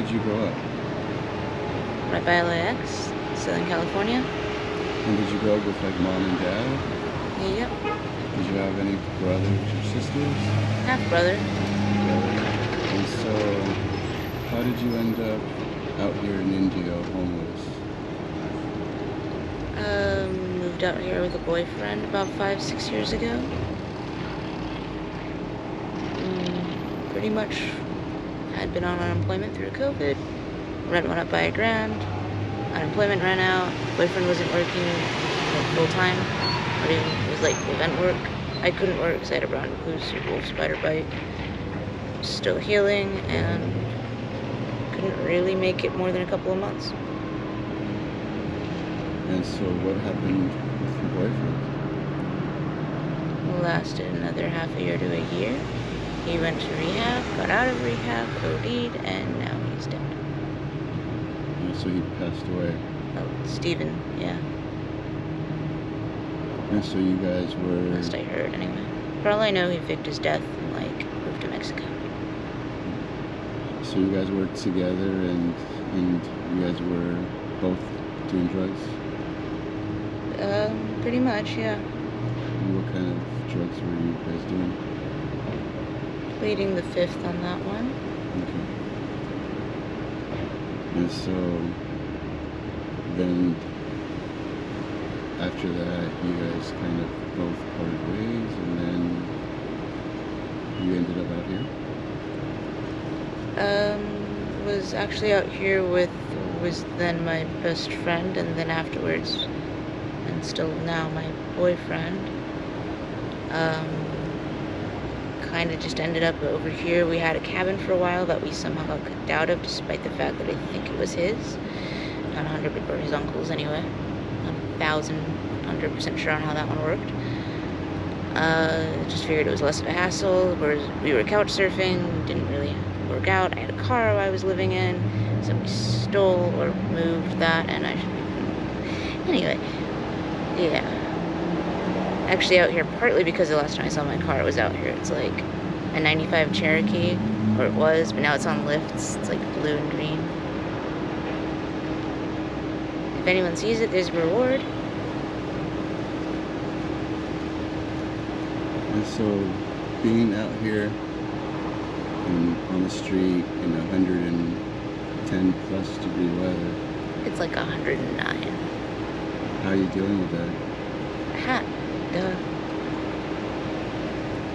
did you grow up? Right by LAX, Southern California. And did you grow up with like mom and dad? Yep. Did you have any brothers or sisters? Half brother. And so, how did you end up out here in India homeless? Moved out here with a boyfriend about 5-6 years ago. Pretty much had been on unemployment through COVID. Rent went up by $1,000. Unemployment ran out. Boyfriend wasn't working full time, or even it was like event work. I couldn't work because I had a brown recluse, wolf spider bite. Still healing, and couldn't really make it more than a couple of months. And so, what happened with your boyfriend? Lasted another half a year to a year. He went to rehab, got out of rehab, OD'd, and now he's dead. And so he passed away. Oh, Steven, yeah. And so you guys were... Last I heard, anyway. For all I know, he faked his death and, like, moved to Mexico. So you guys worked together and you guys were both doing drugs? Pretty much, yeah. And what kind of drugs were you guys doing? Pleading the fifth on that one. Okay. And so then after that you guys kind of both parted ways, and then you ended up out here? Was actually out here was then my best friend, and then afterwards, and still now my boyfriend. Kind of just ended up over here. We had a cabin for a while that we somehow got kicked out of, despite the fact that I think it was his. Not 100%, or his uncle's anyway. 1,000% sure on how that one worked. Just figured it was less of a hassle. Whereas we were couch surfing, didn't really work out. I had a car I was living in, somebody stole or moved that, and anyway, yeah. Actually out here partly because the last time I saw my car was out here. It's like a 95 Cherokee, or it was, but now it's on lifts. It's like blue and green. If anyone sees it, there's a reward. And so being out here on the street in 110 plus degree weather. It's like 109. How are you dealing with that? Hat. Duh.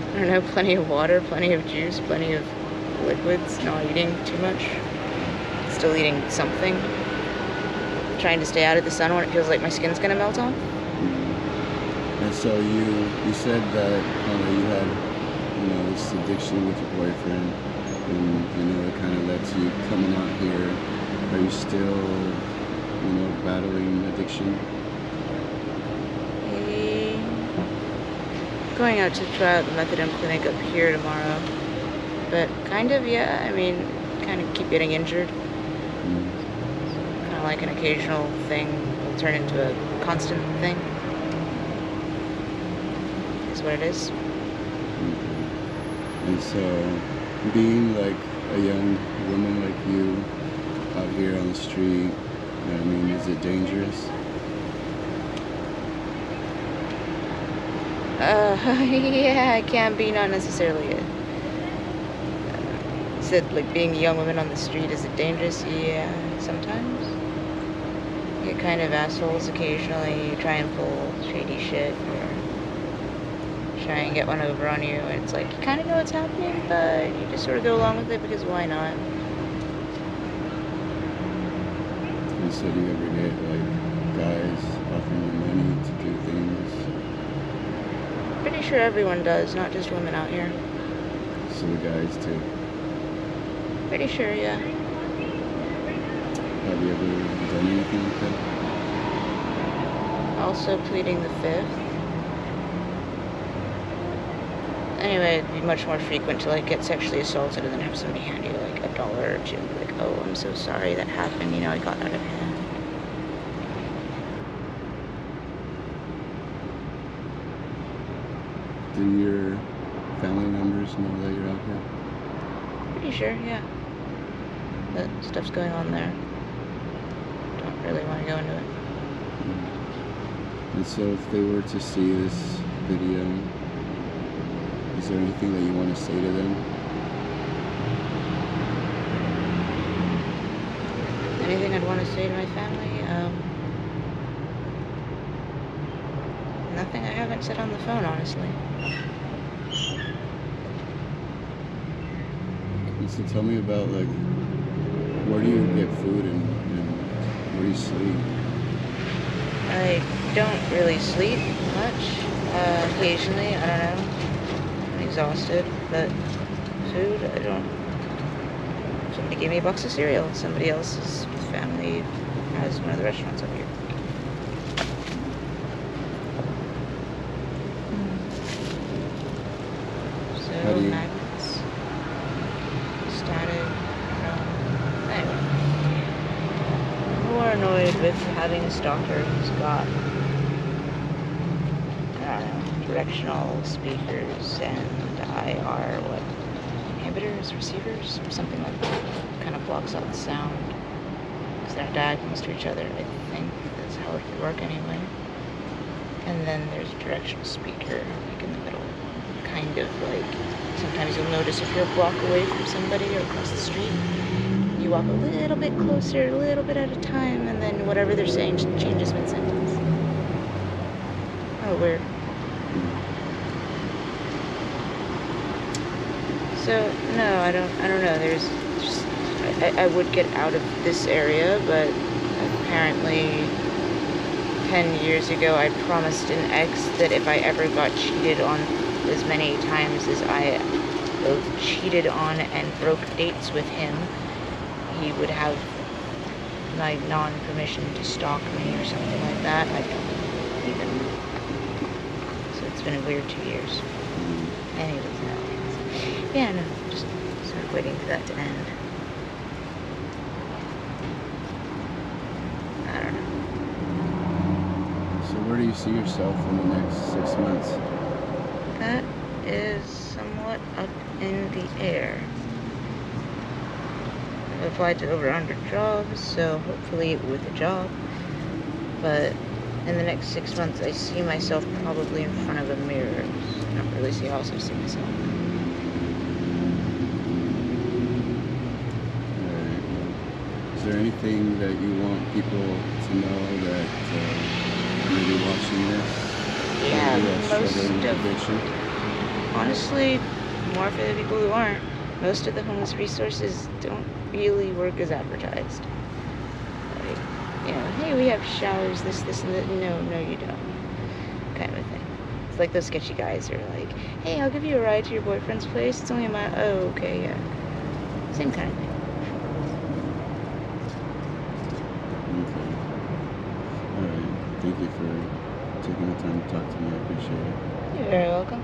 I don't know, plenty of water, plenty of juice, plenty of liquids, not eating too much. Still eating something. Trying to stay out of the sun when it feels like my skin's gonna melt off. And so you said that you had this addiction with your boyfriend, and it kind of led to you coming out here. Are you still battling addiction? Going out to try out the methadone clinic up here tomorrow. But kind of, yeah, I mean, kind of keep getting injured. Kind of like an occasional thing will turn into a constant thing. Is what it is. And so, being like a young woman like you out here on the street, is it dangerous? Yeah, it can be, not necessarily it. Said, like, being a young woman on the street, is it dangerous? Yeah, sometimes. You get kind of assholes occasionally, you try and pull shady shit, or try and get one over on you, and it's like, you kind of know what's happening, but you just sort of go along with it because why not? And so do you ever get, like, guys offering you money to do things? Pretty sure everyone does, not just women out here. So the guys too? Pretty sure, yeah. Have you ever done anything like that? Also pleading the fifth. Anyway, it'd be much more frequent to like get sexually assaulted and then have somebody hand you like $1 or $2 and be like, oh, I'm so sorry that happened, I got out of hand. Do your family members know that you're out here? Pretty sure, yeah. But stuff's going on there. Don't really want to go into it. And so if they were to see this video, is there anything that you want to say to them? Anything I'd want to say to my family? Nothing I haven't said on the phone, honestly. And so tell me about, like, where do you get food and where do you sleep? I don't really sleep much. Occasionally, I don't know. I'm exhausted, but food, I don't. Somebody gave me a box of cereal. Somebody else's family has one of the restaurants up here. So, magnets, static, anyway. I'm more annoyed with having a stalker who's got, I don't know, directional speakers and IR, inhibitors, receivers, or something like that. Kind of blocks out the sound. Because they're diagonals to each other, I think. That's how it would work anyway. And then there's a directional speaker, like in the middle. Kind of like, sometimes you'll notice if you're a block away from somebody or across the street, you walk a little bit closer, a little bit at a time, and then whatever they're saying changes mid-sentence. Oh, weird. So, no, I don't know. There's just, I would get out of this area, but apparently 10 years ago I promised an ex that if I ever got cheated on as many times as I both cheated on and broke dates with him, he would have my non-permission to stalk me or something like that. I don't even. So it's been a weird 2 years. Anyways, no. Yeah, no, just sort of waiting for that to end. I don't know. So where do you see yourself in the next 6 months? That is somewhat up in the air. I've applied to over 100 jobs, so hopefully with a job. But in the next 6 months, I see myself probably in front of a mirror. I don't really see how else I see myself. Is there anything that you want people to know that may be watching this? Yeah, Struggling with addiction? Honestly, more for the people who aren't. Most of the homeless resources don't really work as advertised. Like, hey, we have showers, this, and that. No, you don't. Kind of a thing. It's like those sketchy guys who are like, hey, I'll give you a ride to your boyfriend's place. It's only a mile. Oh, okay, yeah. Same kind of thing. Okay. Alright. Thank you for taking the time to talk to me. I appreciate it. You're very welcome.